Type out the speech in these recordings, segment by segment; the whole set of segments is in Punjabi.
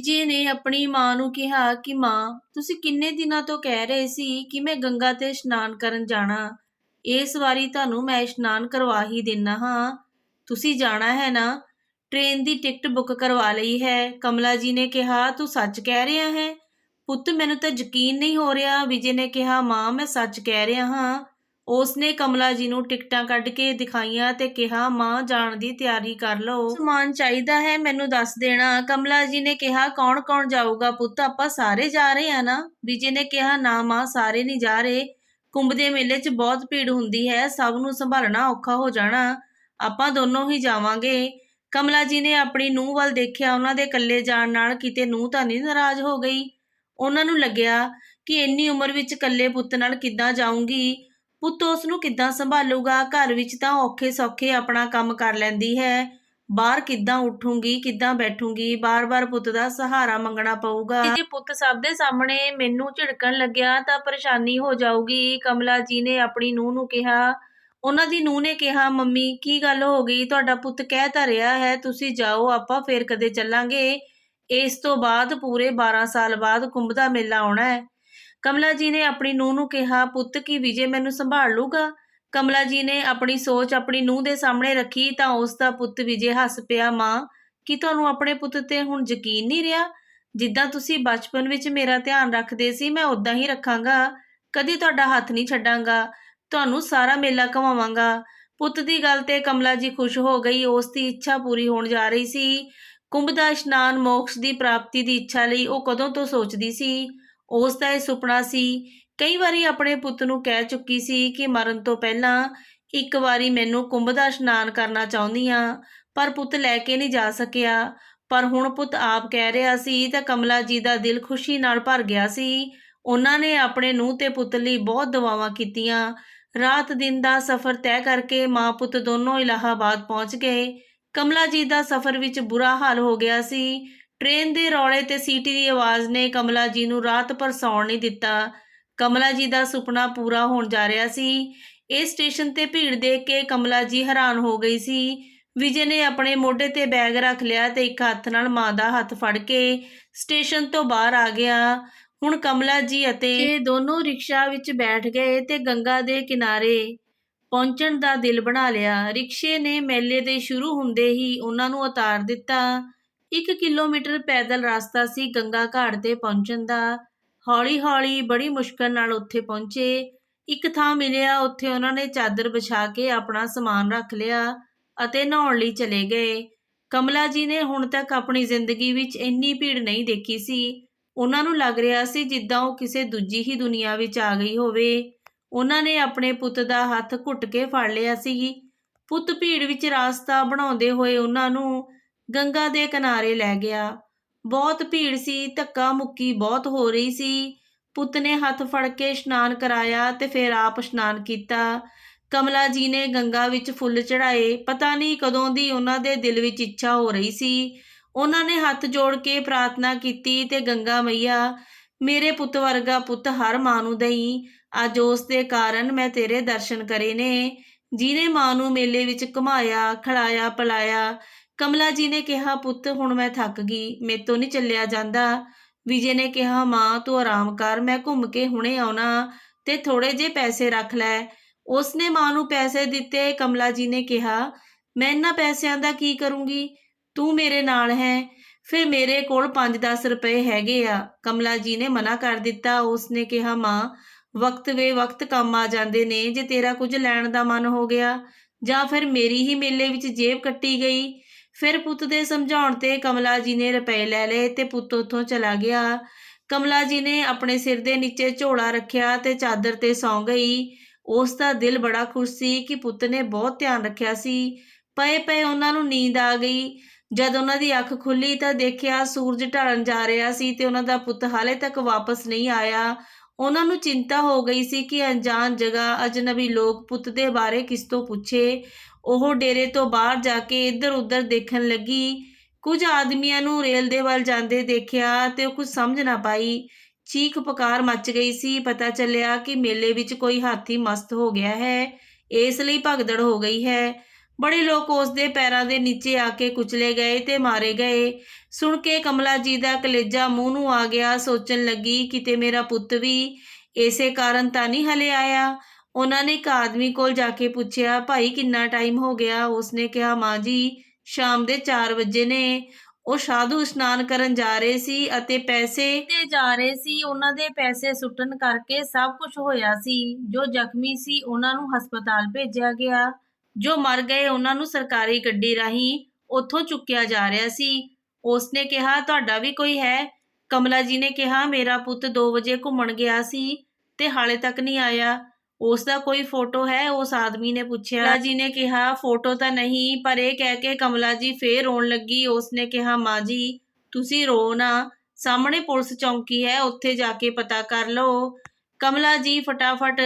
ਜੀ ਨੇ ਆਪਣੀ ਮਾਂ ਨੂੰ ਕਿਹਾ ਕਿ ਮਾਂ, ਤੁਸੀਂ ਕਿੰਨੇ ਦਿਨਾਂ ਤੋਂ ਕਹਿ ਰਹੇ ਸੀ ਕਿ ਮੈਂ ਗੰਗਾ ਤੇ ਇਸ਼ਨਾਨ ਕਰਨ ਜਾਣਾ। ਇਸ ਵਾਰੀ ਤੁਹਾਨੂੰ ਮੈਂ ਇਸ਼ਨਾਨ ਕਰਵਾ ਹੀ ਦੇਣਾ ਹਾਂ। ਤੁਸੀਂ ਜਾਣਾ ਹੈ ਨਾ? ਟ੍ਰੇਨ ਦੀ ਟਿਕਟ ਬੁੱਕ ਕਰਵਾ ਲਈ ਹੈ। ਕਮਲਾ ਜੀ ਨੇ ਕਿਹਾ, ਤੂੰ ਸੱਚ ਕਹਿ ਰਿਹਾ ਹੈ? ਪੁੱਤ, ਮੈਨੂੰ ਤਾਂ ਯਕੀਨ ਨਹੀਂ ਹੋ ਰਿਹਾ। ਵਿਜੇ ਨੇ ਕਿਹਾ, ਮਾਂ ਮੈਂ ਸੱਚ ਕਹਿ ਰਿਹਾ ਹਾਂ। ਉਸਨੇ ਕਮਲਾ ਜੀ ਨੂੰ ਟਿਕਟਾਂ ਕੱਢ ਕੇ ਦਿਖਾਈਆਂ ਤੇ ਕਿਹਾ, ਮਾਂ ਜਾਣ ਦੀ ਤਿਆਰੀ ਕਰ ਲਓ। ਸਮਾਨ ਚਾਹੀਦਾ ਹੈ ਮੈਨੂੰ ਦੱਸ ਦੇਣਾ। ਕਮਲਾ ਜੀ ਨੇ ਕਿਹਾ, ਕੌਣ ਕੌਣ ਜਾਊਗਾ ਪੁੱਤ? ਆਪਾਂ ਸਾਰੇ ਜਾ ਰਹੇ ਆ ਨਾ? ਵਿਜੇ ਨੇ ਕਿਹਾ, ਨਾ ਮਾਂ, ਸਾਰੇ ਨਹੀਂ ਜਾ ਰਹੇ। ਕੁੰਭ ਦੇ ਮੇਲੇ 'ਚ ਬਹੁਤ ਭੀੜ ਹੁੰਦੀ ਹੈ, ਸਭ ਨੂੰ ਸੰਭਾਲਣਾ ਔਖਾ ਹੋ ਜਾਣਾ। ਆਪਾਂ ਦੋਨੋਂ ਹੀ ਜਾਵਾਂਗੇ। ਕਮਲਾ ਜੀ ਨੇ ਆਪਣੀ ਨੂੰਹ ਵੱਲ ਦੇਖਿਆ। ਉਹਨਾਂ ਦੇ ਇਕੱਲੇ ਜਾਣ ਨਾਲ ਕਿਤੇ ਨੂੰਹ ਤਾਂ ਨਹੀਂ ਨਾਰਾਜ਼ ਹੋ ਗਈ। ਉਹਨਾਂ ਨੂੰ ਲੱਗਿਆ ਕਿ ਇੰਨੀ ਉਮਰ ਵਿੱਚ ਇਕੱਲੇ ਪੁੱਤ ਨਾਲ ਕਿੱਦਾਂ ਜਾਊਂਗੀ। ਪੁੱਤ ਉਸ ਨੂੰ ਕਿੱਦਾਂ ਸੰਭਾਲੂਗਾ? ਘਰ ਵਿੱਚ ਤਾਂ ਔਖੇ ਸੌਖੇ ਆਪਣਾ ਕੰਮ ਕਰ ਲੈਂਦੀ ਹੈ, ਬਾਹਰ ਕਿੱਦਾਂ ਉੱਠੂਗੀ, ਕਿੱਦਾਂ ਬੈਠੂਗੀ? ਬਾਰ-ਬਾਰ ਪੁੱਤ ਦਾ ਸਹਾਰਾ ਮੰਗਣਾ ਪਊਗਾ। ਜੇ ਪੁੱਤ ਸਭ ਦੇ ਸਾਹਮਣੇ ਮੈਨੂੰ ਝਿੜਕਣ ਲੱਗਿਆ ਤਾਂ ਪਰੇਸ਼ਾਨੀ ਹੋ ਜਾਊਗੀ। ਕਮਲਾ ਜੀ ਨੇ ਆਪਣੀ ਨੂੰਹ ਨੂੰ ਕਿਹਾ। ਉਹਨਾਂ ਦੀ ਨੂੰਹ ਨੇ ਕਿਹਾ, ਮੰਮੀ ਕੀ ਗੱਲ ਹੋ ਗਈ? ਤੁਹਾਡਾ ਪੁੱਤ ਕਹਿ ਤਾਂ ਰਿਹਾ ਹੈ ਤੁਸੀਂ ਜਾਓ, ਆਪਾਂ ਫੇਰ ਕਦੇ ਚੱਲਾਂਗੇ। ਇਸ ਤੋਂ ਬਾਅਦ ਪੂਰੇ 12 ਸਾਲ ਬਾਅਦ ਕੁੰਭ ਦਾ ਮੇਲਾ ਆਉਣਾ ਹੈ। ਕਮਲਾ ਜੀ ਨੇ ਆਪਣੀ ਨੂੰਹ ਨੂੰ ਕਿਹਾ, ਪੁੱਤ ਕੀ ਵਿਜੇ ਮੈਨੂੰ ਸੰਭਾਲ ਲੂਗਾ? ਕਮਲਾ ਜੀ ਨੇ ਆਪਣੀ ਸੋਚ ਆਪਣੀ ਨੂੰਹ ਦੇ ਸਾਹਮਣੇ ਰੱਖੀ ਤਾਂ ਉਸ ਦਾ ਪੁੱਤ ਵਿਜੇ ਹੱਸ ਪਿਆ। ਮਾਂ, ਕੀ ਤੁਹਾਨੂੰ ਆਪਣੇ ਪੁੱਤ ਤੇ ਹੁਣ ਯਕੀਨ ਨਹੀਂ ਰਿਹਾ? ਜਿੱਦਾਂ ਤੁਸੀਂ ਬਚਪਨ ਵਿੱਚ ਮੇਰਾ ਧਿਆਨ ਰੱਖਦੇ ਸੀ, ਮੈਂ ਉਦਾਂ ਹੀ ਰੱਖਾਂਗਾ। ਕਦੀ ਤੁਹਾਡਾ ਹੱਥ ਨਹੀਂ ਛੱਡਾਂਗਾ। ਤੁਹਾਨੂੰ ਸਾਰਾ ਮੇਲਾ ਘੁਮਾਵਾਂਗਾ। ਪੁੱਤ ਦੀ ਗੱਲ ਤੇ ਕਮਲਾ ਜੀ ਖੁਸ਼ ਹੋ ਗਈ। ਉਸ ਦੀ ਇੱਛਾ ਪੂਰੀ ਹੋਣ ਜਾ ਰਹੀ ਸੀ। ਕੁੰਭ ਦਾ ਇਸ਼ਨਾਨ, ਮੋਕਸ਼ ਦੀ ਪ੍ਰਾਪਤੀ ਦੀ ਇੱਛਾ ਲਈ ਉਹ ਕਦੋਂ ਤੋਂ ਸੋਚਦੀ ਸੀ। ਉਸ ਦਾ ਇਹ ਸੁਪਨਾ ਸੀ। ਕਈ ਵਾਰੀ ਆਪਣੇ ਪੁੱਤ ਨੂੰ ਕਹਿ ਚੁੱਕੀ ਸੀ ਕਿ ਮਰਨ ਤੋਂ ਪਹਿਲਾਂ ਇੱਕ ਵਾਰੀ ਮੈਨੂੰ ਕੁੰਭ ਦਾ ਇਸ਼ਨਾਨ ਕਰਨਾ ਚਾਹੁੰਦੀ ਹਾਂ, ਪਰ ਪੁੱਤ ਲੈ ਕੇ ਨਹੀਂ ਜਾ ਸਕਿਆ। ਪਰ ਹੁਣ ਪੁੱਤ ਆਪ ਕਹਿ ਰਿਹਾ ਸੀ ਤਾਂ ਕਮਲਾ ਜੀ ਦਾ ਦਿਲ ਖੁਸ਼ੀ ਨਾਲ ਭਰ ਗਿਆ ਸੀ। ਉਹਨਾਂ ਨੇ ਆਪਣੇ ਨੂੰਹ ਤੇ ਪੁੱਤ ਲਈ ਬਹੁਤ ਦੁਆਵਾਂ ਕੀਤੀਆਂ। ਰਾਤ ਦਿਨ ਦਾ ਸਫ਼ਰ ਤੈਅ ਕਰਕੇ ਮਾਂ ਪੁੱਤ ਦੋਨੋਂ ਇਲਾਹਾਬਾਦ ਪਹੁੰਚ ਗਏ। ਕਮਲਾ ਜੀ ਦਾ ਸਫ਼ਰ ਵਿੱਚ ਬੁਰਾ ਹਾਲ ਹੋ ਗਿਆ ਸੀ। ਟ੍ਰੇਨ ਦੇ ਰੌਲੇ ਤੇ ਸੀਟੀ ਦੀ ਆਵਾਜ਼ ਨੇ ਕਮਲਾ ਜੀ ਨੂੰ ਰਾਤ ਭਰ ਸੌਣ ਨਹੀਂ ਦਿੱਤਾ। ਕਮਲਾ ਜੀ ਦਾ ਸੁਪਨਾ ਪੂਰਾ ਹੋਣ ਜਾ ਰਿਹਾ ਸੀ। ਇਹ ਸਟੇਸ਼ਨ ਤੇ ਭੀੜ ਦੇਖ ਕੇ ਕਮਲਾ ਜੀ ਹੈਰਾਨ ਹੋ ਗਈ ਸੀ। ਵਿਜੇ ਨੇ ਆਪਣੇ ਮੋਢੇ ਤੇ ਬੈਗ ਰੱਖ ਲਿਆ ਤੇ ਇੱਕ ਹੱਥ ਨਾਲ ਮਾਂ ਦਾ ਹੱਥ ਫੜ ਕੇ ਸਟੇਸ਼ਨ ਤੋਂ ਬਾਹਰ ਆ ਗਿਆ। ਹੁਣ ਕਮਲਾ ਜੀ ਅਤੇ ਇਹ ਦੋਨੋਂ ਰਿਕਸ਼ਾ ਵਿੱਚ ਬੈਠ ਗਏ ਤੇ ਗੰਗਾ ਦੇ ਕਿਨਾਰੇ ਪਹੁੰਚਣ ਦਾ ਦਿਲ ਬਣਾ ਲਿਆ। ਰਿਕਸ਼ੇ ਨੇ ਮੇਲੇ ਦੇ ਸ਼ੁਰੂ ਹੁੰਦੇ ਹੀ ਉਹਨਾਂ ਨੂੰ ਉਤਾਰ ਦਿੱਤਾ। 1 ਕਿਲੋਮੀਟਰ ਪੈਦਲ ਰਸਤਾ ਸੀ ਗੰਗਾ ਘਾਟ ਤੇ ਪਹੁੰਚਣ ਦਾ। ਹੌਲੀ-ਹੌਲੀ ਬੜੀ ਮੁਸ਼ਕਲ ਨਾਲ ਉੱਥੇ ਪਹੁੰਚੇ। ਇੱਕ ਥਾਂ ਮਿਲਿਆ, ਉੱਥੇ ਉਹਨਾਂ ਨੇ ਚਾਦਰ ਵਿਛਾ ਕੇ ਆਪਣਾ ਸਮਾਨ ਰੱਖ ਲਿਆ ਅਤੇ ਨਹਾਉਣ ਲਈ ਚਲੇ ਗਏ। ਕਮਲਾ ਜੀ ਨੇ ਹੁਣ ਤੱਕ ਆਪਣੀ ਜ਼ਿੰਦਗੀ ਵਿੱਚ ਇੰਨੀ ਭੀੜ ਨਹੀਂ ਦੇਖੀ ਸੀ। ਉਹਨਾਂ ਨੂੰ ਲੱਗ ਰਿਹਾ ਸੀ ਜਿੱਦਾਂ ਉਹ ਕਿਸੇ ਦੂਜੀ ਹੀ ਦੁਨੀਆ ਵਿੱਚ ਆ ਗਈ ਹੋਵੇ। ਉਹਨਾਂ ਨੇ ਆਪਣੇ ਪੁੱਤ ਦਾ ਹੱਥ ਘੁੱਟ ਕੇ ਫੜ ਲਿਆ ਸੀ। ਪੁੱਤ ਭੀੜ ਵਿੱਚ ਰਾਸਤਾ ਬਣਾਉਂਦੇ ਹੋਏ ਉਹਨਾਂ ਨੂੰ ਗੰਗਾ ਦੇ ਕਿਨਾਰੇ ਲੈ ਗਿਆ। ਬਹੁਤ ਭੀੜ ਸੀ, ਧੱਕਾ ਮੁੱਕੀ ਬਹੁਤ ਹੋ ਰਹੀ ਸੀ। ਪੁੱਤ ਨੇ ਹੱਥ ਫੜ ਕੇ ਇਸ਼ਨਾਨ ਕਰਾਇਆ ਤੇ ਫਿਰ ਆਪ ਇਸ਼ਨਾਨ ਕੀਤਾ। ਕਮਲਾ ਜੀ ਨੇ ਗੰਗਾ ਵਿੱਚ ਫੁੱਲ ਚੜਾਏ। ਪਤਾ ਨਹੀਂ ਕਦੋਂ ਦੀ ਉਹਨਾਂ ਦੇ ਦਿਲ ਵਿੱਚ ਇੱਛਾ ਹੋ ਰਹੀ ਸੀ। ਉਹਨਾਂ ਨੇ ਹੱਥ ਜੋੜ ਕੇ ਪ੍ਰਾਰਥਨਾ ਕੀਤੀ ਤੇ ਗੰਗਾ ਮਈਆ, ਮੇਰੇ ਪੁੱਤ ਵਰਗਾ ਪੁੱਤ ਹਰ ਮਾਂ ਨੂੰ ਦਈ। ਅੱਜ ਉਸ ਦੇ ਕਾਰਨ ਮੈਂ ਤੇਰੇ ਦਰਸ਼ਨ ਕਰੇ ਨੇ, ਜਿਹਨੇ ਮਾਂ ਨੂੰ ਮੇਲੇ ਵਿੱਚ ਘੁਮਾਇਆ, ਖਿਲਾਇਆ, ਪਿਲਾਇਆ। ਕਮਲਾ ਜੀ ਨੇ ਕਿਹਾ, ਪੁੱਤ ਹੁਣ ਮੈਂ ਥੱਕ ਗਈ, ਮੇਤੋਂ ਨਹੀਂ ਚੱਲਿਆ ਜਾਂਦਾ। ਵਿਜੇ ਨੇ ਕਿਹਾ, ਮਾਂ ਤੂੰ ਆਰਾਮ ਕਰ, ਮੈਂ ਘੁੰਮ ਕੇ ਹੁਣੇ ਆਉਣਾ ਤੇ ਥੋੜੇ ਜਿਹੇ ਪੈਸੇ ਰੱਖ ਲੈ। ਉਸਨੇ ਮਾਂ ਨੂੰ ਪੈਸੇ ਦਿੱਤੇ। ਕਮਲਾ ਜੀ ਨੇ ਕਿਹਾ, ਮੈਂ ਇਹਨਾਂ ਪੈਸਿਆਂ ਦਾ ਕੀ ਕਰੂੰਗੀ? ਤੂੰ ਮੇਰੇ ਨਾਲ ਹੈ। ਫਿਰ ਮੇਰੇ ਕੋਲ 5-10 ਰੁਪਏ ਹੈਗੇ ਆ। ਕਮਲਾ ਜੀ ਨੇ ਮਨਾ ਕਰ ਦਿੱਤਾ। ਉਸਨੇ ਕਿਹਾ, ਮਾਂ ਵਕਤ ਵੇ ਵਕਤ ਕੰਮ ਆ ਜਾਂਦੇ ਨੇ। ਜੇ ਤੇਰਾ ਕੁਝ ਲੈਣ ਦਾ ਮਨ ਹੋ ਗਿਆ ਜਾਂ ਫਿਰ ਮੇਰੀ ਹੀ ਮੇਲੇ ਵਿੱਚ ਜੇਬ ਕੱਟੀ ਗਈ। ਫਿਰ ਪੁੱਤ ਦੇ ਸਮਝਾਉਣ ਤੇ ਕਮਲਾ ਜੀ ਨੇ ਰੁਪਏ ਲੈ ਲਏ ਤੇ ਪੁੱਤ ਉੱਥੋਂ ਚਲਾ ਗਿਆ। ਕਮਲਾ ਜੀ ਨੇ ਆਪਣੇ ਸਿਰ ਦੇ ਨੀਚੇ ਝੋਲਾ ਰੱਖਿਆ ਤੇ ਚਾਦਰ ਤੇ ਸੌਂ ਗਈ। ਉਸ ਦਾ ਦਿਲ ਬੜਾ ਖੁਸ਼ ਸੀ ਕਿ ਪੁੱਤ ਨੇ ਬਹੁਤ ਧਿਆਨ ਰੱਖਿਆ ਸੀ। ਪਏ ਪਏ ਉਹਨਾਂ ਨੂੰ ਨੀਂਦ ਆ ਗਈ। ਜਦ ਉਹਨਾਂ ਦੀ ਅੱਖ ਖੁੱਲੀ ਤਾਂ ਦੇਖਿਆ ਸੂਰਜ ਢਲਣ ਜਾ ਰਿਹਾ ਸੀ ਤੇ ਉਹਨਾਂ ਦਾ ਪੁੱਤ ਹਾਲੇ ਤੱਕ ਵਾਪਸ ਨਹੀਂ ਆਇਆ। ਉਹਨਾਂ ਨੂੰ ਚਿੰਤਾ ਹੋ ਗਈ ਸੀ ਕਿ ਅਣਜਾਣ ਜਗ੍ਹਾ ਅਜਨਬੀ ਲੋਕ ਪੁੱਤ ਦੇ ਬਾਰੇ ਕਿਸ ਤੋਂ ਪੁੱਛੇ। ਉਹ ਡੇਰੇ ਤੋਂ ਬਾਹਰ ਜਾ ਕੇ ਇੱਧਰ-ਉੱਧਰ ਦੇਖਣ ਲੱਗੀ। ਕੁਝ ਆਦਮੀਆਂ ਨੂੰ ਰੇਲ ਦੇ ਵੱਲ ਜਾਂਦੇ ਦੇਖਿਆ ਤੇ ਉਹ ਕੁਝ ਸਮਝ ਨਾ ਪਾਈ। ਚੀਖ ਪੁਕਾਰ ਮੱਚ ਗਈ ਸੀ। ਪਤਾ ਚੱਲਿਆ ਕਿ ਮੇਲੇ ਵਿੱਚ ਕੋਈ ਹਾਥੀ ਮਸਤ ਹੋ ਗਿਆ ਹੈ, ਇਸ ਲਈ ਭਗਦੜ ਹੋ ਗਈ ਹੈ। ਬੜੇ ਲੋਕ ਉਸ ਦੇ ਪੈਰਾਂ ਦੇ ਨੀਚੇ ਆ ਕੇ ਕੁਚਲੇ ਗਏ ਤੇ ਮਾਰੇ ਗਏ। ਸੁਣ ਕੇ ਕਮਲਾ ਜੀ ਦਾ ਕਲੇਜਾ ਮੂੰਹ ਨੂੰ ਆ ਗਿਆ। ਸੋਚਣ ਲੱਗੀ, ਕਿਤੇ ਮੇਰਾ ਪੁੱਤ ਵੀ ਇਸੇ ਕਾਰਨ ਤਾਂ ਨਹੀਂ ਹਲੇ ਆਇਆ। ਉਹਨਾਂ ਨੇ ਇੱਕ ਆਦਮੀ ਕੋਲ ਜਾ ਕੇ ਪੁੱਛਿਆ, ਭਾਈ ਕਿੰਨਾ ਟਾਈਮ ਹੋ ਗਿਆ? ਉਸਨੇ ਕਿਹਾ, ਮਾਂ ਜੀ ਸ਼ਾਮ ਦੇ 4 ਵਜੇ ਨੇ। ਉਹ ਸਾਧੂ ਇਸ਼ਨਾਨ ਕਰਨ ਜਾ ਰਹੇ ਸੀ ਅਤੇ ਪੈਸੇ ਤੇ ਜਾ ਰਹੇ ਸੀ। ਉਹਨਾਂ ਦੇ ਪੈਸੇ ਸੁੱਟਣ ਕਰਕੇ ਸਭ ਕੁਝ ਹੋਇਆ ਸੀ। ਜੋ ਜ਼ਖਮੀ ਸੀ ਉਹਨਾਂ ਨੂੰ ਹਸਪਤਾਲ ਭੇਜਿਆ ਗਿਆ। ਜੋ ਮਰ ਗਏ ਉਹਨਾਂ ਨੂੰ ਸਰਕਾਰੀ ਗੱਡੀ ਰਾਹੀਂ ਉੱਥੋਂ ਚੁੱਕਿਆ ਜਾ ਰਿਹਾ ਸੀ। ਉਸਨੇ ਕਿਹਾ, ਤੁਹਾਡਾ ਵੀ ਕੋਈ ਹੈ? ਕਮਲਾ ਜੀ ਨੇ ਕਿਹਾ, ਮੇਰਾ ਪੁੱਤ 2 ਵਜੇ ਘੁੰਮਣ ਗਿਆ ਸੀ ਤੇ ਹਾਲੇ ਤੱਕ ਨਹੀਂ ਆਇਆ। ਉਸ ਦਾ ਕੋਈ ਫੋਟੋ ਹੈ? ਉਸ ਆਦਮੀ ਨੇ ਪੁੱਛਿਆ। ਕਮਲਾ ਜੀ ਨੇ ਕਿਹਾ, ਫੋਟੋ ਤਾਂ ਨਹੀਂ। ਪਰ ਇਹ ਕਹਿ ਕੇ ਕਮਲਾ ਜੀ ਫੇਰ ਰੋਣ ਲੱਗੀ। ਉਸਨੇ ਕਿਹਾ, ਮਾਂ ਜੀ ਤੁਸੀਂ ਰੋ ਨਾ, ਸਾਹਮਣੇ ਪੁਲਿਸ ਚੌਂਕੀ ਹੈ, ਉੱਥੇ ਜਾ ਕੇ ਪਤਾ ਕਰ ਲਓ। ਕਮਲਾ ਜੀ ਫਟਾਫਟ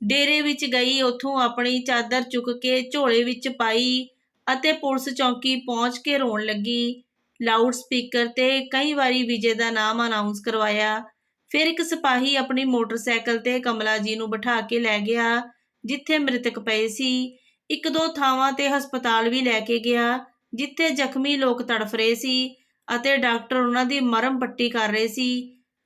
ਡੇਰੇ ਵਿੱਚ ਗਈ। ਉੱਥੋਂ ਆਪਣੀ ਚਾਦਰ ਚੁੱਕ ਕੇ ਝੋਲੇ ਵਿੱਚ ਪਾਈ ਅਤੇ ਪੁਲਿਸ ਚੌਂਕੀ ਪਹੁੰਚ ਕੇ ਰੋਣ ਲੱਗੀ। ਲਾਊਡ ਸਪੀਕਰ ਤੇ ਕਈ ਵਾਰੀ ਵਿਜੇ ਦਾ ਨਾਮ ਅਨਾਉਂਸ ਕਰਵਾਇਆ। ਫਿਰ ਇੱਕ ਸਿਪਾਹੀ ਆਪਣੀ ਮੋਟਰਸਾਈਕਲ ਤੇ ਕਮਲਾ ਜੀ ਨੂੰ ਬਿਠਾ ਕੇ ਲੈ ਗਿਆ ਜਿੱਥੇ ਮ੍ਰਿਤਕ ਪਏ ਸੀ। 1-2 ਥਾਵਾਂ ਤੇ ਹਸਪਤਾਲ ਵੀ ਲੈ ਕੇ ਗਿਆ ਜਿੱਥੇ ਜ਼ਖਮੀ ਲੋਕ ਤੜਫ ਰਹੇ ਸੀ ਅਤੇ ਡਾਕਟਰ ਉਹਨਾਂ ਦੀ ਮਰਮ ਪੱਟੀ ਕਰ ਰਹੇ ਸੀ।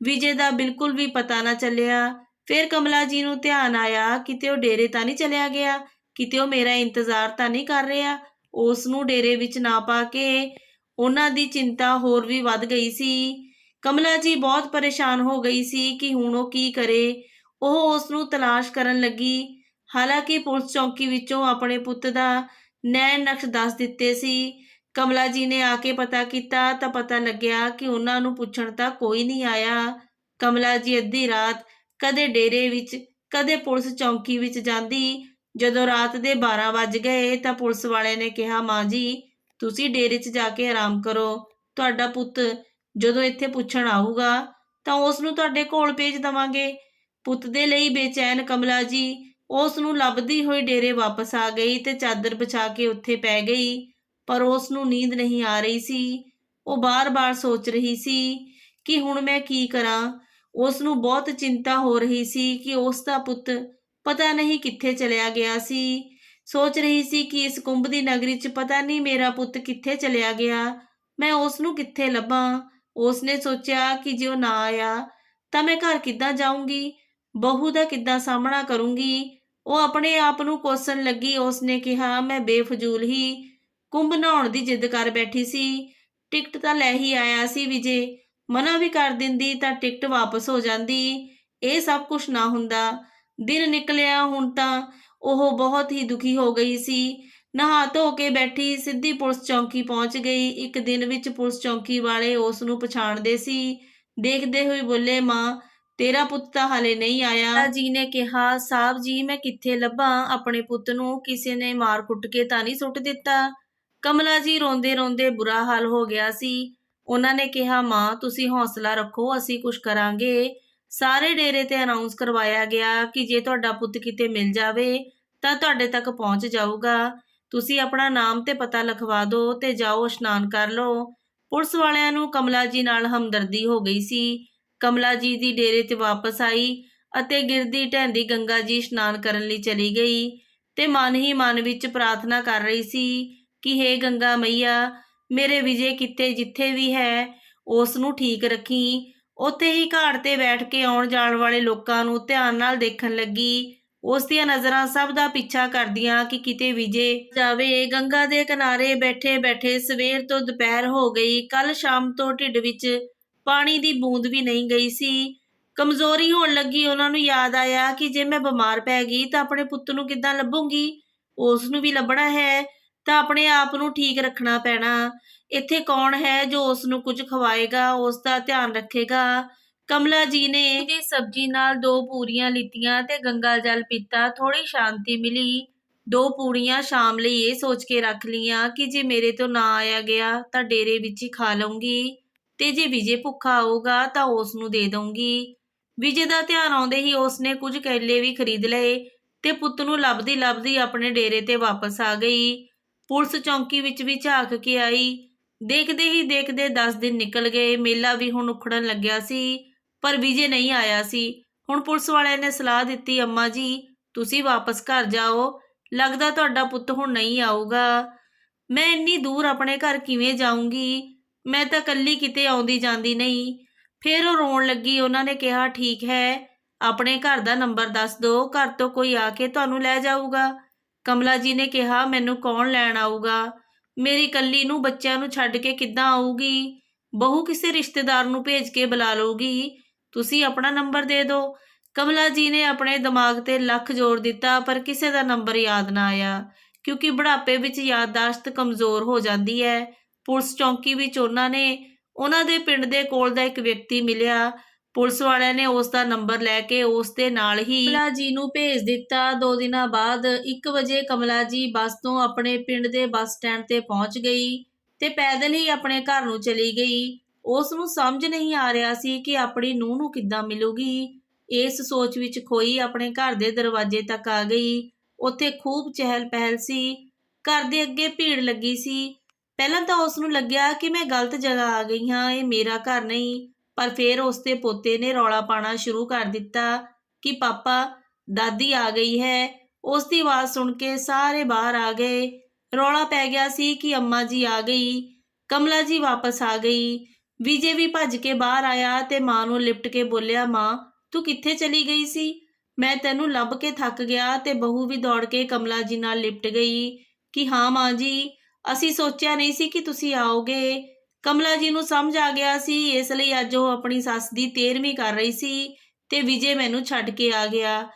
ਵਿਜੇ ਦਾ ਬਿਲਕੁਲ ਵੀ ਪਤਾ ਨਾ ਚੱਲਿਆ। ਫਿਰ ਕਮਲਾ ਜੀ ਨੂੰ ਧਿਆਨ ਆਇਆ, ਕਿਤੇ ਉਹ ਡੇਰੇ ਤਾਂ ਨਹੀਂ ਚਲਿਆ ਗਿਆ, ਕਿਤੇ ਉਹ ਮੇਰਾ ਇੰਤਜ਼ਾਰ ਤਾਂ ਨਹੀਂ ਕਰ ਰਿਹਾ। ਉਸ ਨੂੰ ਡੇਰੇ ਵਿੱਚ ਨਾ ਪਾ ਕੇ ਉਹਨਾਂ ਦੀ ਚਿੰਤਾ ਹੋਰ ਵੀ ਵੱਧ ਗਈ ਸੀ। ਕਮਲਾ ਜੀ ਬਹੁਤ ਪਰੇਸ਼ਾਨ ਹੋ ਗਈ ਸੀ ਕਿ ਹੁਣ ਉਹ ਕੀ ਕਰੇ। ਉਹ ਉਸ ਨੂੰ ਤਲਾਸ਼ ਕਰਨ ਲੱਗੀ। ਹਾਲਾਂਕਿ ਪੁਲਿਸ ਚੌਂਕੀ ਵਿੱਚੋਂ ਆਪਣੇ ਪੁੱਤ ਦਾ ਨੈਣ ਨਕਸ਼ ਦੱਸ ਦਿੱਤੇ ਸੀ। ਕਮਲਾ ਜੀ ਨੇ ਆ ਕੇ ਪਤਾ ਕੀਤਾ ਤਾਂ ਪਤਾ ਲੱਗਿਆ ਕਿ ਉਹਨਾਂ ਨੂੰ ਪੁੱਛਣ ਤਾਂ ਕੋਈ ਨਹੀਂ ਆਇਆ। ਕਮਲਾ ਜੀ ਅੱਧੀ ਰਾਤ ਕਦੇ ਡੇਰੇ ਵਿੱਚ ਕਦੇ ਪੁਲਿਸ ਚੌਂਕੀ ਵਿੱਚ ਜਾਂਦੀ। ਜਦੋਂ ਰਾਤ ਦੇ 12 ਵੱਜ ਗਏ ਤਾਂ ਪੁਲਿਸ ਵਾਲਿਆਂ ਨੇ ਕਿਹਾ, ਮਾਂ ਜੀ ਤੁਸੀਂ ਡੇਰੇ 'ਚ ਜਾ ਕੇ ਆਰਾਮ ਕਰੋ। ਤੁਹਾਡਾ ਪੁੱਤ ਜਦੋਂ ਇੱਥੇ ਪੁੱਛਣ ਆਊਗਾ ਤਾਂ ਉਸ ਨੂੰ ਤੁਹਾਡੇ ਕੋਲ ਭੇਜ ਦੇਵਾਂਗੇ। ਪੁੱਤ ਦੇ ਲਈ ਬੇਚੈਨ ਕਮਲਾ ਜੀ ਉਸ ਨੂੰ ਲੱਭਦੀ ਹੋਈ ਡੇਰੇ ਵਾਪਸ ਆ ਗਈ ਤੇ ਚਾਦਰ ਵਿਛਾ ਕੇ ਉੱਥੇ ਪੈ ਗਈ। ਪਰ ਉਸ ਨੂੰ ਨੀਂਦ ਨਹੀਂ ਆ ਰਹੀ ਸੀ। ਉਹ ਬਾਰ-ਬਾਰ ਸੋਚ ਰਹੀ ਸੀ ਕਿ ਹੁਣ ਮੈਂ ਕੀ ਕਰਾਂ। ਉਸ ਨੂੰ ਬਹੁਤ ਚਿੰਤਾ ਹੋ ਰਹੀ ਸੀ ਕਿ ਉਸ ਦਾ ਪੁੱਤ ਪਤਾ ਨਹੀਂ ਕਿੱਥੇ ਚਲਿਆ ਗਿਆ ਸੀ। ਸੋਚ ਰਹੀ ਸੀ ਕਿ ਇਸ ਕੁੰਭ ਦੀ ਨਗਰੀ 'ਚ ਪਤਾ ਨਹੀਂ ਮੇਰਾ ਪੁੱਤ ਕਿੱਥੇ ਚਲਿਆ ਗਿਆ, ਮੈਂ ਉਸ ਨੂੰ ਕਿੱਥੇ ਲੱਭਾਂ। ਉਸ ਨੇ ਸੋਚਿਆ ਕਿ ਜੇ ਉਹ ਨਾ ਆਇਆ ਤਾਂ ਮੈਂ ਘਰ ਕਿੱਦਾਂ ਜਾਊਂਗੀ, ਬਹੂ ਦਾ ਕਿੱਦਾਂ ਸਾਹਮਣਾ ਕਰੂੰਗੀ। ਉਹ ਆਪਣੇ ਆਪ ਨੂੰ ਕੋਸਣ ਲੱਗੀ। ਉਸ ਨੇ ਕਿਹਾ, ਮੈਂ ਬੇਫਜ਼ੂਲ ਹੀ ਕੁੰਭ ਨਹਾਉਣ ਦੀ ਜਿੱਦ ਕਰ ਬੈਠੀ ਸੀ। ਟਿਕਟ ਤਾਂ ਲੈ ਹੀ ਆਇਆ ਸੀ। ਵਿਜੇ ਮਨਾ ਵੀ ਕਰ ਦਿੰਦੀ ਤਾਂ ਟਿਕਟ ਵਾਪਸ ਹੋ ਜਾਂਦੀ। ਇਹ ਸਭ ਕੁਝ ਨਾ ਹੁੰਦਾ। ਦਿਨ ਨਿਕਲਿਆ। ਹੁਣ ਤਾਂ ਉਹ ਬਹੁਤ ਹੀ ਦੁਖੀ ਹੋ ਗਈ ਸੀ। ਨਹਾ ਧੋ ਕੇ ਬੈਠੀ ਸਿੱਧੀ ਪੁਲਿਸ ਚੌਂਕੀ ਪਹੁੰਚ ਗਈ। ਇੱਕ ਦਿਨ ਵਿੱਚ ਪੁਲਿਸ ਚੌਂਕੀ ਵਾਲੇ ਉਸ ਨੂੰ ਪਛਾਣਦੇ ਸੀ। ਦੇਖਦੇ ਹੋਏ ਬੋਲੇ, ਮਾਂ ਤੇਰਾ ਪੁੱਤ ਤਾਂ ਹਾਲੇ ਨਹੀਂ ਆਇਆ। ਜੀ ਨੇ ਕਿਹਾ, ਸਾਹਿਬ ਜੀ ਮੈਂ ਕਿੱਥੇ ਲੱਭਾਂ ਆਪਣੇ ਪੁੱਤ ਨੂੰ, ਕਿਸੇ ਨੇ ਮਾਰ ਕੁੱਟ ਕੇ ਤਾਂ ਨਹੀਂ ਸੁੱਟ ਦਿੱਤਾ। ਕਮਲਾ ਜੀ ਰੋਂਦੇ ਰੋਂਦੇ ਬੁਰਾ ਹਾਲ ਹੋ ਗਿਆ ਸੀ। ਉਹਨਾਂ ਨੇ ਕਿਹਾ, ਮਾਂ ਤੁਸੀਂ ਹੌਸਲਾ ਰੱਖੋ, ਅਸੀਂ ਕੁਝ ਕਰਾਂਗੇ। ਸਾਰੇ ਡੇਰੇ ਤੇ ਅਨਾਉਂਸ ਕਰਵਾਇਆ ਗਿਆ ਕਿ ਜੇ ਤੁਹਾਡਾ ਪੁੱਤ ਕਿਤੇ ਮਿਲ ਜਾਵੇ ਤਾਂ ਤੁਹਾਡੇ ਤੱਕ ਪਹੁੰਚ ਜਾਊਗਾ। ਤੁਸੀਂ ਆਪਣਾ ਨਾਮ ਤੇ ਪਤਾ ਲਿਖਵਾ ਦਿਓ ਤੇ ਜਾਓ ਇਸ਼ਨਾਨ ਕਰ ਲਓ। ਪੁਲਿਸ ਵਾਲਿਆਂ ਨੂੰ ਕਮਲਾ ਜੀ ਨਾਲ ਹਮਦਰਦੀ ਹੋ ਗਈ ਸੀ। ਕਮਲਾ ਜੀ ਦੀ ਡੇਰੇ 'ਤੇ ਵਾਪਸ ਆਈ ਅਤੇ ਗਿਰਦੀ ਢਹਿੰਦੀ ਗੰਗਾ ਜੀ ਇਸ਼ਨਾਨ ਕਰਨ ਲਈ ਚਲੀ ਗਈ ਤੇ ਮਨ ਹੀ ਮਨ ਵਿੱਚ ਪ੍ਰਾਰਥਨਾ ਕਰ ਰਹੀ ਸੀ ਕਿ ਹੇ ਗੰਗਾ ਮਈਆ, ਮੇਰੇ ਵਿਜੇ ਕਿਤੇ ਜਿੱਥੇ ਵੀ ਹੈ ਉਸ ਨੂੰ ਠੀਕ ਰੱਖੀ। ਉੱਥੇ ਹੀ ਘਾਟ ਤੇ ਬੈਠ ਕੇ ਆਉਣ ਜਾਣ ਵਾਲੇ ਲੋਕਾਂ ਨੂੰ ਧਿਆਨ ਨਾਲ ਦੇਖਣ ਲੱਗੀ। ਉਸ ਦੀਆਂ ਨਜ਼ਰਾਂ ਸਭ ਦਾ ਪਿੱਛਾ ਕਰਦੀਆਂ ਕਿ ਕਿਤੇ ਵਿਜੇ ਜਾਵੇ। ਗੰਗਾ ਦੇ ਕਿਨਾਰੇ ਬੈਠੇ ਬੈਠੇ ਸਵੇਰ ਤੋਂ ਦੁਪਹਿਰ ਹੋ ਗਈ। ਕੱਲ ਸ਼ਾਮ ਤੋਂ ਢਿੱਡ ਵਿੱਚ ਪਾਣੀ ਦੀ ਬੂੰਦ ਵੀ ਨਹੀਂ ਗਈ ਸੀ। ਕਮਜ਼ੋਰੀ ਹੋਣ ਲੱਗੀ। ਉਹਨਾਂ ਨੂੰ ਯਾਦ ਆਇਆ ਕਿ ਜੇ ਮੈਂ ਬਿਮਾਰ ਪੈ ਗਈ ਤਾਂ ਆਪਣੇ ਪੁੱਤ ਨੂੰ ਕਿੱਦਾਂ ਲੱਭੂੰਗੀ। ਉਸ ਨੂੰ ਵੀ ਲੱਭਣਾ ਹੈ ਤਾਂ ਆਪਣੇ ਆਪ ਨੂੰ ਠੀਕ ਰੱਖਣਾ ਪੈਣਾ। ਇੱਥੇ ਕੌਣ ਹੈ ਜੋ ਉਸ ਨੂੰ ਕੁਝ ਖਵਾਏਗਾ, ਉਸ ਦਾ ਧਿਆਨ ਰੱਖੇਗਾ। ਕਮਲਾ ਜੀ ਨੇ ਦੀ ਸਬਜ਼ੀ ਨਾਲ 2 ਪੂਰੀਆਂ ਲਿੱਤੀਆਂ ਤੇ ਗੰਗਾ ਜਲ ਪੀਤਾ। ਥੋੜੀ ਸ਼ਾਂਤੀ ਮਿਲੀ। 2 ਪੂਰੀਆਂ ਸ਼ਾਮ ਲਈ ਇਹ ਸੋਚ ਕੇ ਰੱਖ ਲਈਆਂ ਕਿ ਜੇ ਮੇਰੇ ਤੋਂ ਨਾ ਆਇਆ ਗਿਆ ਤਾਂ ਡੇਰੇ ਵਿੱਚ ਹੀ ਖਾ ਲਊਂਗੀ ਤੇ ਜੇ ਵਿਜੇ ਭੁੱਖਾ ਆਊਗਾ ਤਾਂ ਉਸ ਨੂੰ ਦੇ ਦਊਂਗੀ। ਵਿਜੇ ਦਾ ਧਿਆਨ ਆਉਂਦੇ ਹੀ ਉਸ ਨੇ ਕੁਝ ਕੇਲੇ ਵੀ ਖਰੀਦ ਲਏ ਤੇ ਪੁੱਤ ਨੂੰ ਲੱਭਦੀ ਲੱਭਦੀ ਆਪਣੇ ਡੇਰੇ ਤੇ ਵਾਪਸ ਆ ਗਈ। ਪੁਲਿਸ ਚੌਂਕੀ ਵਿੱਚ ਵੀ ਝਾਕ ਕੇ ਆਈ। ਦੇਖਦੇ ਹੀ ਦੇਖਦੇ 10 ਦਿਨ ਨਿਕਲ ਗਏ। ਮੇਲਾ ਵੀ ਹੁਣ ਉਖੜਨ ਲੱਗਿਆ ਸੀ ਪਰ ਵਿਜੇ ਨਹੀਂ ਆਇਆ ਸੀ। ਹੁਣ ਪੁਲਿਸ ਵਾਲਿਆਂ ਨੇ ਸਲਾਹ ਦਿੱਤੀ, ਅੰਮਾ ਜੀ ਤੁਸੀਂ ਵਾਪਸ ਘਰ ਜਾਓ, ਲੱਗਦਾ ਤੁਹਾਡਾ ਪੁੱਤ ਹੁਣ ਨਹੀਂ ਆਊਗਾ। ਮੈਂ ਇੰਨੀ ਦੂਰ ਆਪਣੇ ਘਰ ਕਿਵੇਂ ਜਾਊਂਗੀ? ਮੈਂ ਤਾਂ ਇਕੱਲੀ ਕਿਤੇ ਆਉਂਦੀ ਜਾਂਦੀ ਨਹੀਂ। ਫਿਰ ਉਹ ਰੋਣ ਲੱਗੀ। ਉਹਨਾਂ ਨੇ ਕਿਹਾ, ਠੀਕ ਹੈ, ਆਪਣੇ ਘਰ ਦਾ ਨੰਬਰ ਦੱਸ ਦਿਓ, ਘਰ ਤੋਂ ਕੋਈ ਆ ਕੇ ਤੁਹਾਨੂੰ ਲੈ ਜਾਊਗਾ। ਕਮਲਾ ਜੀ ਨੇ ਕਿਹਾ, ਮੈਨੂੰ ਕੌਣ ਲੈਣ ਆਊਗਾ? ਮੇਰੀ ਇਕੱਲੀ ਨੂੰ ਬੱਚਿਆਂ ਨੂੰ ਛੱਡ ਕੇ ਕਿੱਦਾਂ ਆਊਗੀ? ਬਹੂ ਕਿਸੇ ਰਿਸ਼ਤੇਦਾਰ ਨੂੰ ਭੇਜ ਕੇ ਬੁਲਾ ਲਊਗੀ। ਤੁਸੀਂ ਆਪਣਾ ਨੰਬਰ ਦੇ ਦਿਓ। ਕਮਲਾ ਜੀ ਨੇ ਆਪਣੇ ਦਿਮਾਗ 'ਤੇ ਲੱਖ ਜ਼ੋਰ ਦਿੱਤਾ, ਪਰ ਕਿਸੇ ਦਾ ਨੰਬਰ ਯਾਦ ਨਾ ਆਇਆ, ਕਿਉਂਕਿ ਬੁਢਾਪੇ ਵਿੱਚ ਯਾਦਦਾਸ਼ਤ ਕਮਜ਼ੋਰ ਹੋ ਜਾਂਦੀ ਹੈ। ਪੁਲਿਸ ਚੌਂਕੀ ਵਿੱਚ ਉਹਨਾਂ ਦੇ ਪਿੰਡ ਦੇ ਕੋਲ ਦਾ ਇੱਕ ਵਿਅਕਤੀ ਮਿਲਿਆ। ਪੁਲਿਸ ਵਾਲਿਆਂ ਨੇ ਉਸ ਦਾ ਨੰਬਰ ਲੈ ਕੇ ਉਸ ਦੇ ਨਾਲ ਹੀ ਕਮਲਾ ਜੀ ਨੂੰ ਭੇਜ ਦਿੱਤਾ। 2 ਦਿਨਾਂ ਬਾਅਦ 1 ਵਜੇ ਕਮਲਾ ਜੀ ਬੱਸ ਤੋਂ ਆਪਣੇ ਪਿੰਡ ਦੇ ਬੱਸ ਸਟੈਂਡ 'ਤੇ ਪਹੁੰਚ ਗਈ ਤੇ ਪੈਦਲ ਹੀ ਆਪਣੇ ਘਰ ਨੂੰ ਚਲੀ ਗਈ। ਉਸ ਨੂੰ ਸਮਝ ਨਹੀਂ ਆ ਰਿਹਾ ਸੀ ਕਿ ਆਪਣੀ ਨੂੰਹ ਨੂੰ ਕਿੱਦਾਂ ਮਿਲੂਗੀ। ਇਸ ਸੋਚ ਵਿੱਚ ਖੋਈ ਆਪਣੇ ਘਰ ਦੇ ਦਰਵਾਜ਼ੇ ਤੱਕ ਆ ਗਈ। ਉੱਥੇ ਖੂਬ ਚਹਿਲ ਪਹਿਲ ਸੀ। ਘਰ ਦੇ ਅੱਗੇ ਭੀੜ ਲੱਗੀ ਸੀ। ਪਹਿਲਾਂ ਤਾਂ ਉਸ ਨੂੰ ਲੱਗਿਆ ਕਿ ਮੈਂ ਗਲਤ ਜਗ੍ਹਾ ਆ ਗਈ ਹਾਂ, ਇਹ ਮੇਰਾ ਘਰ ਨਹੀਂ। ਪਰ ਫਿਰ ਉਸ ਦੇ ਪੋਤੇ ਨੇ ਰੌਲਾ ਪਾਉਣਾ ਸ਼ੁਰੂ ਕਰ ਦਿੱਤਾ ਕਿ ਪਾਪਾ, ਦਾਦੀ ਆ ਗਈ ਹੈ। ਉਸ ਦੀ ਆਵਾਜ਼ ਸੁਣ ਕੇ ਸਾਰੇ ਬਾਹਰ ਆ ਗਏ। ਰੌਲਾ ਪੈ ਗਿਆ ਸੀ ਕਿ ਅੰਮਾ ਜੀ ਆ ਗਈ, ਕਮਲਾ ਜੀ ਵਾਪਸ ਆ ਗਈ। ਵਿਜੇ ਵੀ ਭੱਜ ਕੇ ਬਾਹਰ ਆਇਆ ਤੇ ਮਾਂ ਨੂੰ ਲਿਪਟ ਕੇ ਬੋਲਿਆ, ਮਾਂ, ਤੂੰ ਕਿੱਥੇ ਚਲੀ ਗਈ ਸੀ? ਮੈਂ ਤੈਨੂੰ ਲੱਭ ਕੇ ਥੱਕ ਗਿਆ। ਤੇ ਬਹੂ ਵੀ ਦੌੜ ਕੇ ਕਮਲਾ ਜੀ ਨਾਲ ਲਿਪਟ ਗਈ ਕਿ ਹਾਂ ਮਾਂ ਜੀ, ਅਸੀਂ ਸੋਚਿਆ ਨਹੀਂ ਸੀ ਕਿ ਤੁਸੀਂ ਆਓਗੇ। ਕਮਲਾ ਜੀ ਨੂੰ ਸਮਝ ਆ ਗਿਆ ਸੀ, ਇਸ ਲਈ ਅੱਜ ਉਹ ਆਪਣੀ ਸੱਸ ਦੀ 13ਵੀਂ ਕਰ ਰਹੀ ਸੀ ਤੇ ਵਿਜੇ ਮੈਨੂੰ ਛੱਡ ਕੇ ਆ ਗਿਆ।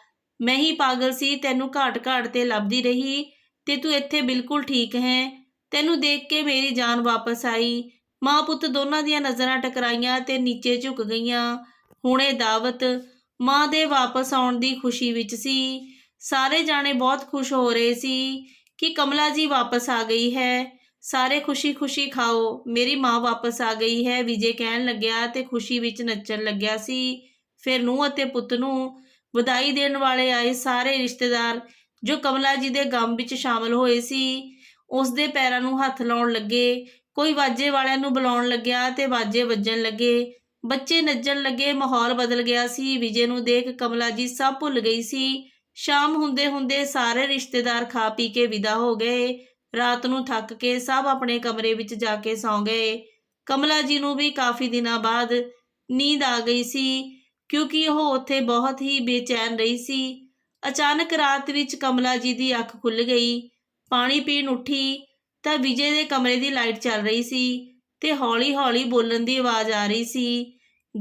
ਮੈਂ ਹੀ ਪਾਗਲ ਸੀ, ਤੈਨੂੰ ਘਾਟ-ਘਾਟ ਤੇ ਲੱਭਦੀ ਰਹੀ ਤੇ ਤੂੰ ਇੱਥੇ ਬਿਲਕੁਲ ਠੀਕ ਹੈ। ਤੈਨੂੰ ਦੇਖ ਕੇ ਮੇਰੀ ਜਾਨ ਵਾਪਸ ਆਈ। ਮਾਂ ਪੁੱਤ ਦੋਨਾਂ ਦੀਆਂ ਨਜ਼ਰਾਂ ਟਕਰਾਈਆਂ ਤੇ ਨੀਚੇ ਝੁਕ ਗਈਆਂ। ਹੁਣ ਇਹ ਦਾਵਤ ਮਾਂ ਦੇ ਵਾਪਸ ਆਉਣ ਦੀ ਖੁਸ਼ੀ ਵਿੱਚ ਸੀ। ਸਾਰੇ ਜਾਣੇ ਬਹੁਤ ਖੁਸ਼ ਹੋ ਰਹੇ ਸੀ ਕਿ ਕਮਲਾ ਜੀ ਵਾਪਸ ਆ ਗਈ ਹੈ। ਸਾਰੇ ਖੁਸ਼ੀ-ਖੁਸ਼ੀ ਖਾਓ, ਮੇਰੀ ਮਾਂ ਵਾਪਸ ਆ ਗਈ ਹੈ, ਵਿਜੇ ਕਹਿਣ ਲੱਗਿਆ ਤੇ ਖੁਸ਼ੀ ਵਿੱਚ ਨੱਚਣ ਲੱਗਿਆ ਸੀ। ਫਿਰ ਨੂੰਹ ਅਤੇ ਪੁੱਤ ਨੂੰ ਵਧਾਈ ਦੇਣ ਵਾਲੇ ਆਏ ਸਾਰੇ ਰਿਸ਼ਤੇਦਾਰ ਜੋ ਕਮਲਾ ਜੀ ਦੇ ਗਮ ਵਿੱਚ ਸ਼ਾਮਲ ਹੋਏ ਸੀ, ਉਸ ਦੇ ਪੈਰਾਂ ਨੂੰ ਹੱਥ ਲਾਉਣ ਲੱਗੇ। ਕੋਈ ਵਾਜੇ ਵਾਲਿਆਂ ਨੂੰ ਬੁਲਾਉਣ ਲੱਗਿਆ ਤੇ ਵਾਜੇ ਵੱਜਣ ਲੱਗੇ। ਬੱਚੇ ਨੱਚਣ ਲੱਗੇ। ਮਾਹੌਲ ਬਦਲ ਗਿਆ ਸੀ। ਵਿਜੇ ਨੂੰ ਦੇਖ ਕਮਲਾ ਜੀ ਸਭ ਭੁੱਲ ਗਈ ਸੀ। ਸ਼ਾਮ ਹੁੰਦੇ-ਹੁੰਦੇ ਸਾਰੇ ਰਿਸ਼ਤੇਦਾਰ ਖਾ ਪੀ ਕੇ ਵਿਦਾ ਹੋ ਗਏ। ਰਾਤ ਨੂੰ ਥੱਕ ਕੇ ਸਭ ਆਪਣੇ ਕਮਰੇ ਵਿੱਚ ਜਾ ਕੇ ਸੌਂ ਗਏ। ਕਮਲਾ ਜੀ ਨੂੰ ਵੀ ਕਾਫੀ ਦਿਨਾਂ ਬਾਅਦ ਨੀਂਦ ਆ ਗਈ ਸੀ, ਕਿਉਂਕਿ ਉਹ ਉੱਥੇ ਬਹੁਤ ਹੀ ਬੇਚੈਨ ਰਹੀ ਸੀ। ਅਚਾਨਕ ਰਾਤ ਵਿੱਚ ਕਮਲਾ ਜੀ ਦੀ ਅੱਖ ਖੁੱਲ੍ਹ ਗਈ। ਪਾਣੀ ਪੀਣ ਉੱਠੀ ਤਾਂ ਵਿਜੇ ਦੇ ਕਮਰੇ ਦੀ ਲਾਈਟ ਚੱਲ ਰਹੀ ਸੀ ਤੇ ਹੌਲੀ-ਹੌਲੀ ਬੋਲਣ ਦੀ ਆਵਾਜ਼ ਆ ਰਹੀ ਸੀ।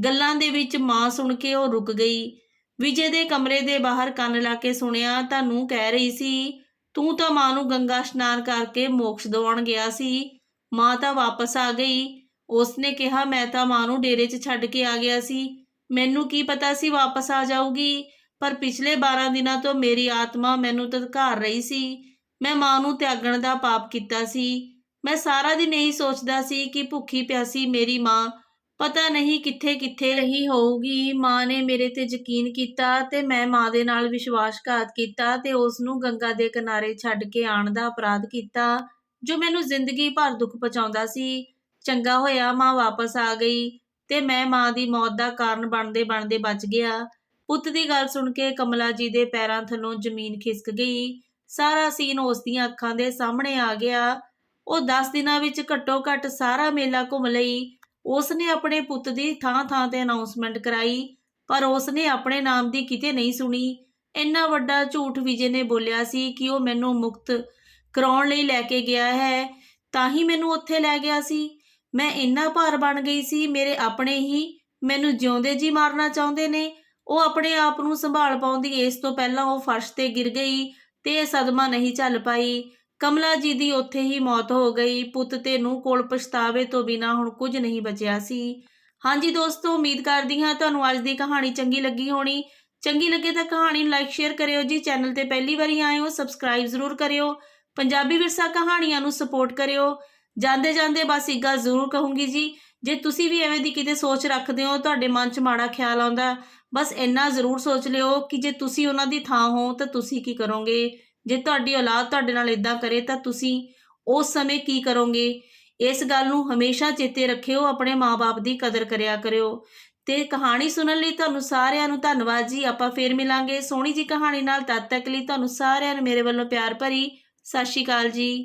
ਗੱਲਾਂ ਦੇ ਵਿੱਚ ਮਾਂ ਸੁਣ ਕੇ ਉਹ ਰੁਕ ਗਈ। ਵਿਜੇ ਦੇ ਕਮਰੇ ਦੇ ਬਾਹਰ ਕੰਨ ਲਾ ਕੇ ਸੁਣਿਆ ਤਾਂ ਨੂੰਹ ਕਹਿ ਰਹੀ ਸੀ, ਤੂੰ ਤਾਂ ਮਾਂ ਨੂੰ ਗੰਗਾ ਇਸ਼ਨਾਨ ਕਰਕੇ ਮੋਕਸ਼ ਦਿਵਾਉਣ ਗਿਆ ਸੀ, ਮਾਂ ਤਾਂ ਵਾਪਸ ਆ ਗਈ। ਉਸਨੇ ਕਿਹਾ, ਮੈਂ ਤਾਂ ਮਾਂ ਨੂੰ ਡੇਰੇ 'ਚ ਛੱਡ ਕੇ ਆ ਗਿਆ ਸੀ, ਮੈਨੂੰ ਕੀ ਪਤਾ ਸੀ ਵਾਪਸ ਆ ਜਾਊਗੀ। ਪਰ ਪਿਛਲੇ 12 ਦਿਨਾਂ ਤੋਂ ਮੇਰੀ ਆਤਮਾ ਮੈਨੂੰ ਧਤਕਾਰ ਰਹੀ ਸੀ। ਮੈਂ ਮਾਂ ਨੂੰ ਤਿਆਗਣ ਦਾ ਪਾਪ ਕੀਤਾ ਸੀ। ਮੈਂ ਸਾਰਾ ਦਿਨ ਇਹੀ ਸੋਚਦਾ ਸੀ ਕਿ ਭੁੱਖੀ ਪਿਆਸੀ ਮੇਰੀ ਮਾਂ ਪਤਾ ਨਹੀਂ ਕਿੱਥੇ-ਕਿੱਥੇ ਰਹੀ ਹੋਊਗੀ। ਮਾਂ ਨੇ ਮੇਰੇ ਤੇ ਯਕੀਨ ਕੀਤਾ ਤੇ ਮੈਂ ਮਾਂ ਦੇ ਨਾਲ ਵਿਸ਼ਵਾਸਘਾਤ ਕੀਤਾ ਤੇ ਉਸ ਨੂੰ ਗੰਗਾ ਦੇ ਕਿਨਾਰੇ ਛੱਡ ਕੇ ਆਉਣ ਦਾ ਅਪਰਾਧ ਕੀਤਾ, ਜੋ ਮੈਨੂੰ ਜ਼ਿੰਦਗੀ ਭਰ ਦੁੱਖ ਪਹੁੰਚਾਉਂਦਾ ਸੀ। ਚੰਗਾ ਹੋਇਆ ਮਾਂ ਵਾਪਸ ਆ ਗਈ ਤੇ ਮੈਂ ਮਾਂ ਦੀ ਮੌਤ ਦਾ ਕਾਰਨ ਬਣਦੇ-ਬਣਦੇ ਬਚ ਗਿਆ। ਪੁੱਤ ਦੀ ਗੱਲ ਸੁਣ ਕੇ ਕਮਲਾ ਜੀ ਦੇ ਪੈਰਾਂ ਥੱਲੋਂ ਜ਼ਮੀਨ ਖਿਸਕ ਗਈ। ਸਾਰਾ ਸੀਨ ਉਸ ਦੀਆਂ ਅੱਖਾਂ ਦੇ ਸਾਹਮਣੇ ਆ ਗਿਆ। ਉਹ 10 ਦਿਨਾਂ ਵਿੱਚ ਘੱਟੋ-ਘੱਟ ਸਾਰਾ ਮੇਲਾ ਘੁੰਮ ਲਈ। ਉਸ ਨੇ ਆਪਣੇ ਪੁੱਤ ਦੀ ਥਾਂ-ਥਾਂ ਤੇ ਅਨਾਉਂਸਮੈਂਟ ਕਰਾਈ, ਪਰ ਉਸ ਨੇ ਆਪਣੇ ਨਾਮ ਦੀ ਕਿਤੇ ਨਹੀਂ ਸੁਣੀ। ਇੰਨਾ ਵੱਡਾ ਝੂਠ ਵਿਜੇ ਨੇ ਬੋਲਿਆ ਸੀ ਕਿ ਉਹ ਮੈਨੂੰ ਮੁਕਤ ਕਰਾਉਣ ਲਈ ਲੈ ਕੇ ਗਿਆ ਹੈ, ਤਾਂ ਹੀ ਮੈਨੂੰ ਉੱਥੇ ਲੈ ਗਿਆ ਸੀ। ਮੈਂ ਇੰਨਾ ਭਾਰ ਬਣ ਗਈ ਸੀ, ਮੇਰੇ ਆਪਣੇ ਹੀ ਮੈਨੂੰ ਜਿਉਂਦੇ ਜੀ ਮਾਰਨਾ ਚਾਹੁੰਦੇ ਨੇ। ਉਹ ਆਪਣੇ ਆਪ ਨੂੰ ਸੰਭਾਲ ਪਾਉਂਦੀ ਇਸ ਤੋਂ ਪਹਿਲਾਂ ਉਹ ਫਰਸ਼ ਤੇ ਗਿਰ ਗਈ ਤੇ ਇਹ ਸਦਮਾ ਨਹੀਂ ਝੱਲ ਪਾਈ। ਕਮਲਾ ਜੀ ਦੀ ਉੱਥੇ ਹੀ ਮੌਤ ਹੋ ਗਈ। ਪੁੱਤ ਤੇ ਨੂੰਹ ਕੋਲ ਪਛਤਾਵੇ ਤੋਂ ਬਿਨਾਂ ਹੁਣ ਕੁਝ ਨਹੀਂ ਬਚਿਆ ਸੀ। ਹਾਂਜੀ ਦੋਸਤੋ, ਉਮੀਦ ਕਰਦੀ ਹਾਂ ਤੁਹਾਨੂੰ ਅੱਜ ਦੀ ਕਹਾਣੀ ਚੰਗੀ ਲੱਗੀ ਹੋਣੀ। ਚੰਗੀ ਲੱਗੇ ਤਾਂ ਕਹਾਣੀ ਨੂੰ ਲਾਈਕ ਸ਼ੇਅਰ ਕਰਿਓ ਜੀ। ਚੈਨਲ ਤੇ ਪਹਿਲੀ ਵਾਰੀ ਆਏ ਹੋ ਸਬਸਕ੍ਰਾਈਬ ਜ਼ਰੂਰ ਕਰਿਓ। ਪੰਜਾਬੀ ਵਿਰਸਾ ਕਹਾਣੀਆਂ ਨੂੰ ਸਪੋਰਟ ਕਰਿਓ। ਜਾਂਦੇ ਜਾਂਦੇ ਬਸ ਇੱਕ ਗੱਲ ਜ਼ਰੂਰ ਕਹੂੰਗੀ ਜੀ, ਜੇ ਤੁਸੀਂ ਵੀ ਐਵੇਂ ਦੀ ਕਿਤੇ ਸੋਚ ਰੱਖਦੇ ਹੋ, ਤੁਹਾਡੇ ਮਨ 'ਚ ਮਾੜਾ ਖਿਆਲ ਆਉਂਦਾ, ਬਸ ਇੰਨਾ ਜ਼ਰੂਰ ਸੋਚ ਲਿਓ ਕਿ ਜੇ ਤੁਸੀਂ ਉਹਨਾਂ ਦੀ ਥਾਂ ਹੋ ਤਾਂ ਤੁਸੀਂ ਕੀ ਕਰੋਗੇ। ਜੇ ਤੁਹਾਡੀ ਔਲਾਦ ਤੁਹਾਡੇ ਨਾਲ ਇੱਦਾਂ ਕਰੇ ਤਾਂ ਤੁਸੀਂ ਉਸ ਸਮੇਂ ਕੀ ਕਰੋਗੇ। ਇਸ ਗੱਲ ਨੂੰ ਹਮੇਸ਼ਾ ਚੇਤੇ ਰੱਖਿਓ। ਆਪਣੇ ਮਾਂ-ਬਾਪ ਦੀ ਕਦਰ ਕਰਿਆ ਕਰਿਓ। ਤੇ ਕਹਾਣੀ ਸੁਣਨ ਲਈ ਤੁਹਾਨੂੰ ਸਾਰਿਆਂ ਨੂੰ ਧੰਨਵਾਦ ਜੀ। ਆਪਾਂ ਫੇਰ ਮਿਲਾਂਗੇ ਸੋਹਣੀ ਜੀ ਕਹਾਣੀ ਨਾਲ। ਤਦ ਤੱਕ ਲਈ ਤੁਹਾਨੂੰ ਸਾਰਿਆਂ ਨੂੰ ਮੇਰੇ ਵੱਲੋਂ ਪਿਆਰ ਭਰੀ ਸਤਿ ਸ਼੍ਰੀ ਅਕਾਲ ਜੀ।